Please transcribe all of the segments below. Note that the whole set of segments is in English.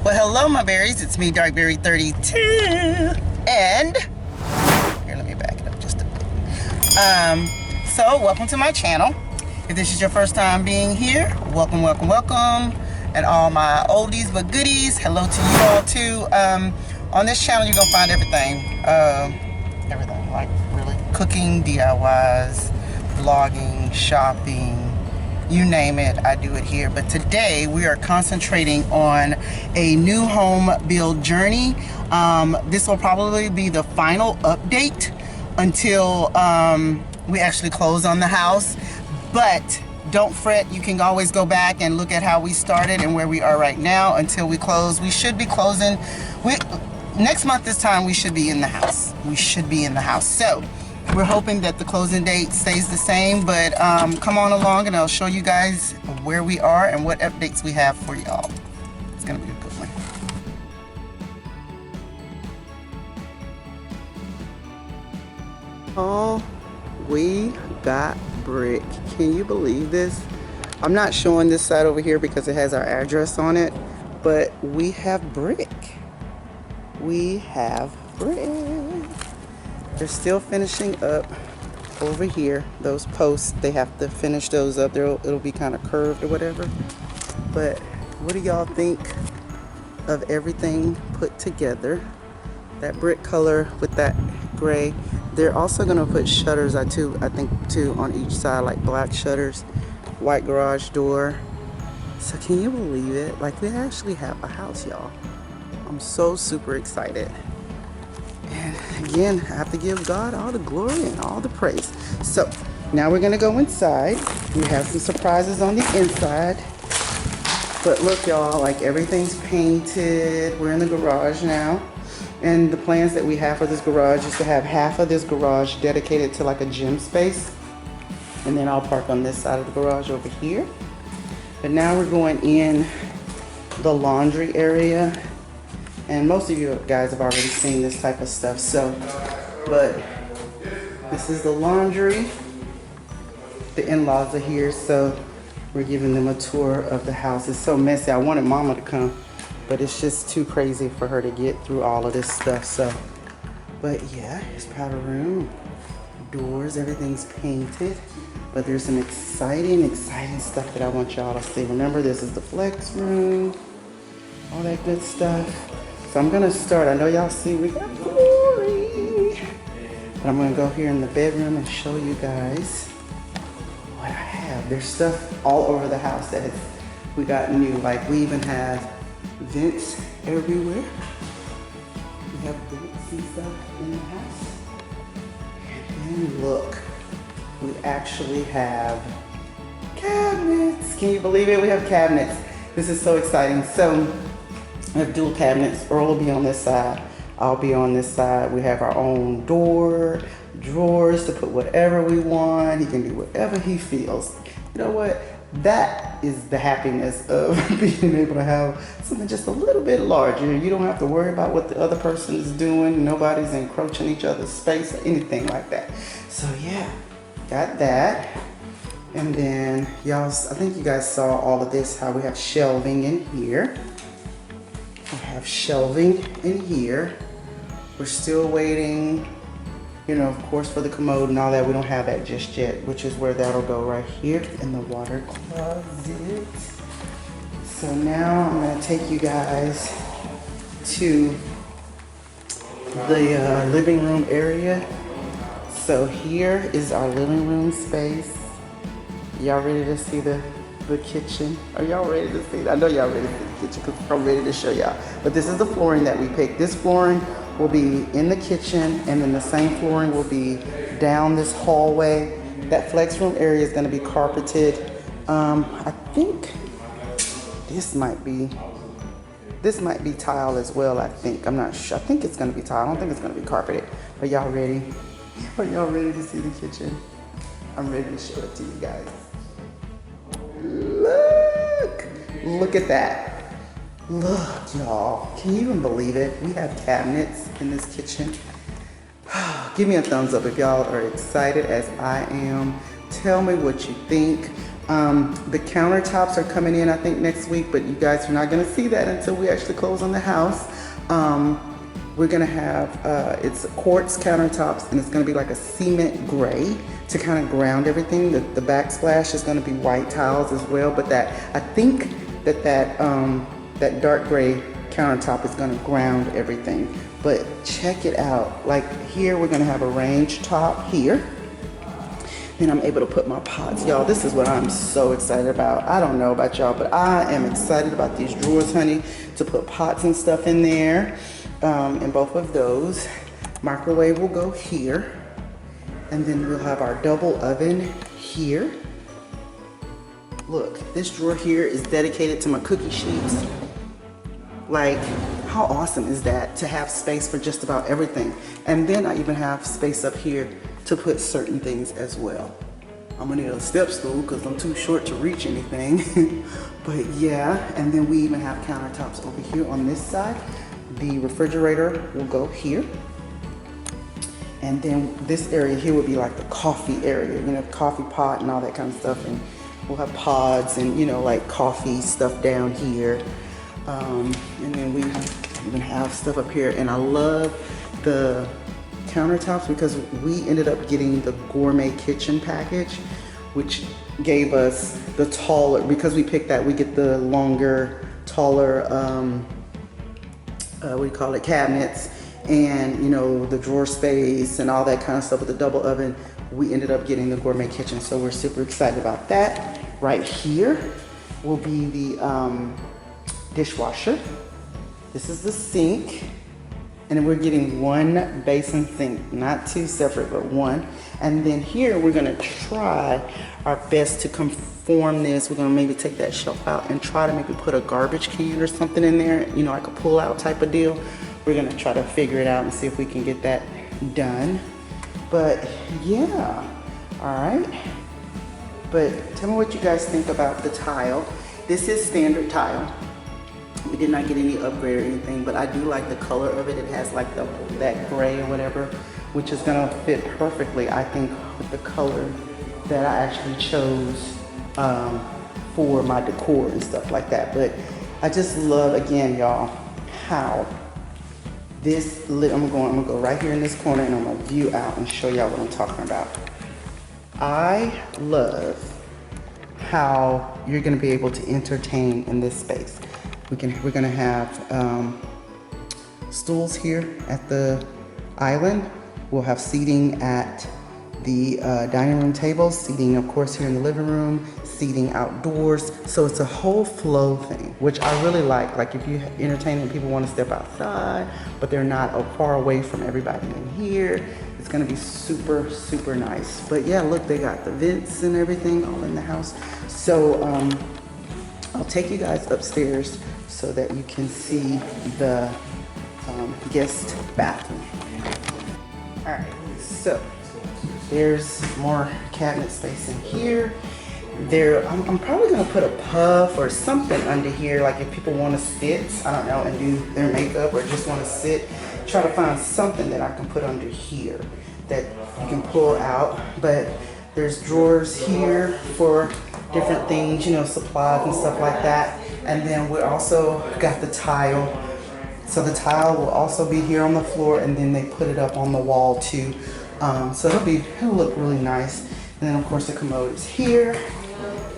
Well, hello, my berries. It's me, Darkberry32. And here, let me back it up just a bit. So welcome to my channel. If this is your first time being here, welcome, welcome, welcome. And all my oldies but goodies, hello to you all too. On this channel, you're gonna find everything. Everything, like really cooking, DIYs, vlogging, shopping. You name it, I do it here. But today we are concentrating on a new home build journey. This will probably be the final update until we actually close on the house. But don't fret, you can always go back and look at how we started and where we are right now until we close. We should be closing. Next month this time we should be in the house. We should be in the house. So we're hoping that the closing date stays the same, but come on along and I'll show you guys where we are and what updates we have for y'all. It's gonna be a good one. Oh, we got brick. Can you believe this? I'm not showing this side over here because it has our address on it, but we have brick. We have brick. They're still finishing up over here. Those posts, they have to finish those up. It'll be kind of curved or whatever. But what do y'all think of everything put together? That brick color with that gray. They're also gonna put shutters, I think too, on each side, like black shutters, white garage door. So can you believe it? Like, we actually have a house, y'all. I'm so super excited. And again, I have to give God all the glory and all the praise. So now we're gonna go inside. We have some surprises on the inside. But look, y'all, like everything's painted. We're in the garage now. And the plans that we have for this garage is to have half of this garage dedicated to like a gym space. And then I'll park on this side of the garage over here. But now we're going in the laundry area. And most of you guys have already seen this type of stuff, so, but this is the laundry. The in-laws are here, so we're giving them a tour of the house. It's so messy. I wanted Mama to come, but it's just too crazy for her to get through all of this stuff, so. But yeah, it's powder room, doors, everything's painted. But there's some exciting stuff that I want y'all to see. Remember, this is the flex room, all that good stuff. So I'm gonna start. I know y'all see we got glory, but I'm gonna go here in the bedroom and show you guys what I have. There's stuff all over the house that we got new. Like, we even have vents everywhere. We have vents and stuff in the house. And then look, we actually have cabinets. Can you believe it? We have cabinets. This is so exciting. So we have dual cabinets. Earl will be on this side. I'll be on this side. We have our own drawers to put whatever we want. He can do whatever he feels. You know what? That is the happiness of being able to have something just a little bit larger. You don't have to worry about what the other person is doing. Nobody's encroaching each other's space or anything like that. So yeah, got that. And then y'all, I think you guys saw all of this, how we have shelving in here. We have shelving in here. We're still waiting, you know, of course, for the commode and all that. We don't have that just yet, which is where that'll go right here in the water closet. So now I'm gonna take you guys to the living room area. So here is our living room space. Y'all ready to see the kitchen? Are y'all ready to see? I know y'all ready to see the kitchen because I'm ready to show y'all. But this is the flooring that we picked. This flooring will be in the kitchen, and then the same flooring will be down this hallway. That flex room area is going to be carpeted. I think this might be tile as well. I think. I'm not sure. I think it's going to be tile. I don't think it's going to be carpeted. Are y'all ready? Are y'all ready to see the kitchen? I'm ready to show it to you guys. Look at that. Look, y'all. Can you even believe it? We have cabinets in this kitchen. Give me a thumbs up if y'all are excited as I am. Tell me what you think. The countertops are coming in, I think, next week, but you guys are not going to see that until we actually close on the house. We're going to have, it's quartz countertops, and it's going to be like a cement gray to kind of ground everything. The backsplash is going to be white tiles as well, but that, I think that dark gray countertop is going to ground everything. But check it out. Like here, we're going to have a range top here. Then I'm able to put my pots. Y'all, this is what I'm so excited about. I don't know about y'all, but I am excited about these drawers, honey, to put pots and stuff in there. In both of those. Microwave will go here. And then we'll have our double oven here. Look, this drawer here is dedicated to my cookie sheets. Like, how awesome is that to have space for just about everything? And then I even have space up here to put certain things as well. I'm gonna need a step stool because I'm too short to reach anything. But yeah, and then we even have countertops over here on this side. The refrigerator will go here. And then this area here would be like the coffee area, you know, coffee pot and all that kind of stuff. And we'll have pods and, you know, like coffee stuff down here. And then we even have stuff up here. And I love the countertops because we ended up getting the gourmet kitchen package, which gave us the taller, because we picked that, we get the longer, taller, what do you call it, cabinets, and you know, the drawer space and all that kind of stuff with the double oven. We ended up getting the gourmet kitchen, so we're super excited about that. Right here will be the dishwasher. This is the sink. And we're getting one basin sink, not two separate, but one. And then here we're gonna try our best to conform this. We're gonna maybe take that shelf out and try to maybe put a garbage can or something in there, you know, like a pull out type of deal. We're gonna try to figure it out and see if we can get that done. But yeah, all right. But tell me what you guys think about the tile. This is standard tile. We did not get any upgrade or anything, but I do like the color of it. It has like that gray or whatever, which is gonna fit perfectly, I think, with the color that I actually chose for my decor and stuff like that. But I just love, again, y'all, how this lit. I'm gonna go right here in this corner and I'm gonna view out and show y'all what I'm talking about. I love how you're gonna be able to entertain in this space. We're gonna have stools here at the island. We'll have seating at the dining room table, seating of course here in the living room, seating outdoors. So it's a whole flow thing, which I really like. Like if you entertain and people want to step outside, but they're not far away from everybody in here, it's gonna be super, super nice. But yeah, look, they got the vents and everything all in the house. So I'll take you guys upstairs so that you can see the guest bathroom. All right, so there's more cabinet space in here. I'm probably gonna put a puff or something under here, like if people wanna sit, I don't know, and do their makeup or just wanna sit, try to find something that I can put under here that you can pull out. But there's drawers here for different things, you know, supplies and stuff like that. And then we also got the tile. So the tile will also be here on the floor, and then they put it up on the wall too. So it'll look really nice. And then of course the commode is here.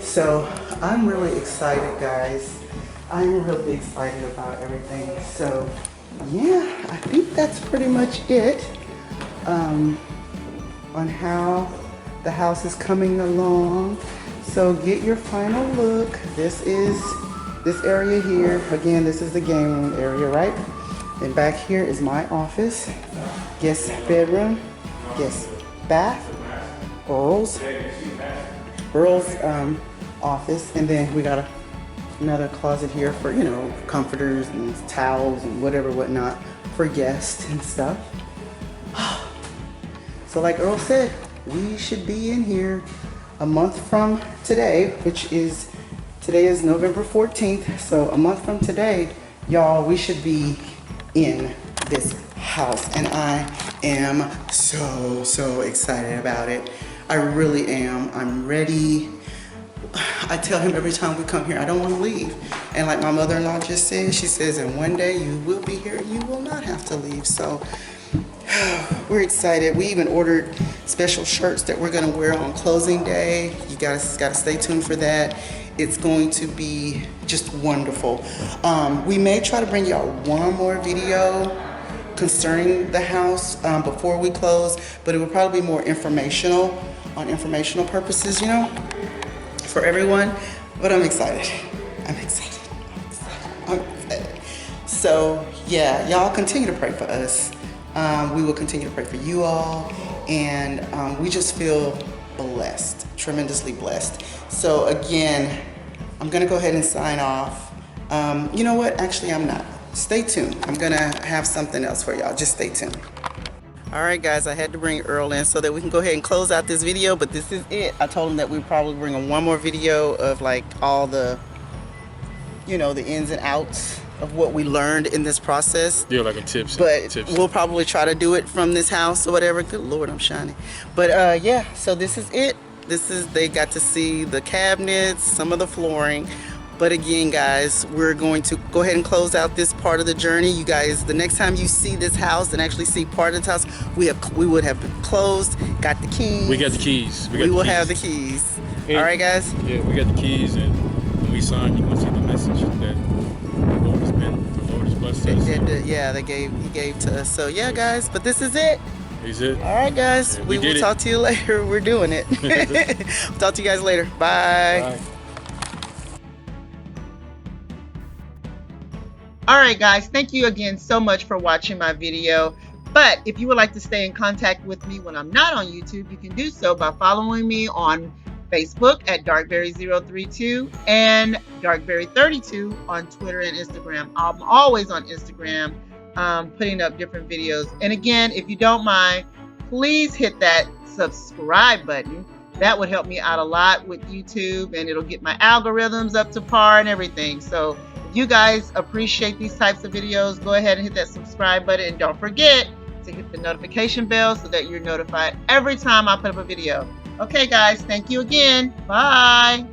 So I'm really excited, guys. I'm really excited about everything. So yeah, I think that's pretty much it on how the house is coming along. So get your final look. This area here. Again, this is the game room area, right? And back here is my office, guest bedroom, guest bath, Earl's office, and then we got another closet here for, you know, comforters and towels and whatever whatnot for guests and stuff. So like Earl said, we should be in here a month from today, today is November 14th. So a month from today, y'all, we should be in this house. And I am so excited about it. I really am. I'm ready. I tell him every time we come here, I don't want to leave. And like my mother-in-law just said, she says, and one day you will be here, you will not have to leave. So we're excited. We even ordered special shirts that we're gonna wear on closing day. You guys gotta stay tuned for that. It's going to be just wonderful. We may try to bring y'all one more video concerning the house before we close, but it will probably be more informational, on informational purposes, you know, for everyone. But I'm excited. I'm excited. I'm excited. So yeah, y'all continue to pray for us. We will continue to pray for you all, and we just feel blessed, tremendously blessed. So again, I'm gonna go ahead and sign off. You know what? Actually, I'm not. Stay tuned. I'm gonna have something else for y'all. Just stay tuned. All right, guys, I had to bring Earl in so that we can go ahead and close out this video, but this is it. I told him that we'd probably bring him one more video of like all the, you know, the ins and outs of what we learned in this process. Yeah, like a tips. But we'll probably try to do it from this house or whatever. Good Lord, I'm shining. But yeah, so this is it. They got to see the cabinets, some of the flooring. But again, guys, we're going to go ahead and close out this part of the journey. You guys, the next time you see this house and actually see part of this house, we would have been closed, got the keys. We got the keys. We will have the keys. And, all right, guys? Yeah, we got the keys, and when we sign, you're going to see the message that the Lord has blessed us. Yeah, he gave to us. So yeah, guys, but this is it. He's it. All right, guys. Yeah, we will talk to you later. We're doing it. Talk to you guys later. Bye. Bye. All right, guys, thank you again so much for watching my video. But if you would like to stay in contact with me when I'm not on YouTube, you can do so by following me on Facebook at Darkberry032 and Darkberry32 on Twitter and Instagram. I'm always on Instagram putting up different videos. And again, if you don't mind, please hit that subscribe button. That would help me out a lot with YouTube, and it'll get my algorithms up to par and everything. So if you guys appreciate these types of videos, go ahead and hit that subscribe button, and don't forget to hit the notification bell so that you're notified every time I put up a video. Okay, guys, thank you again. Bye.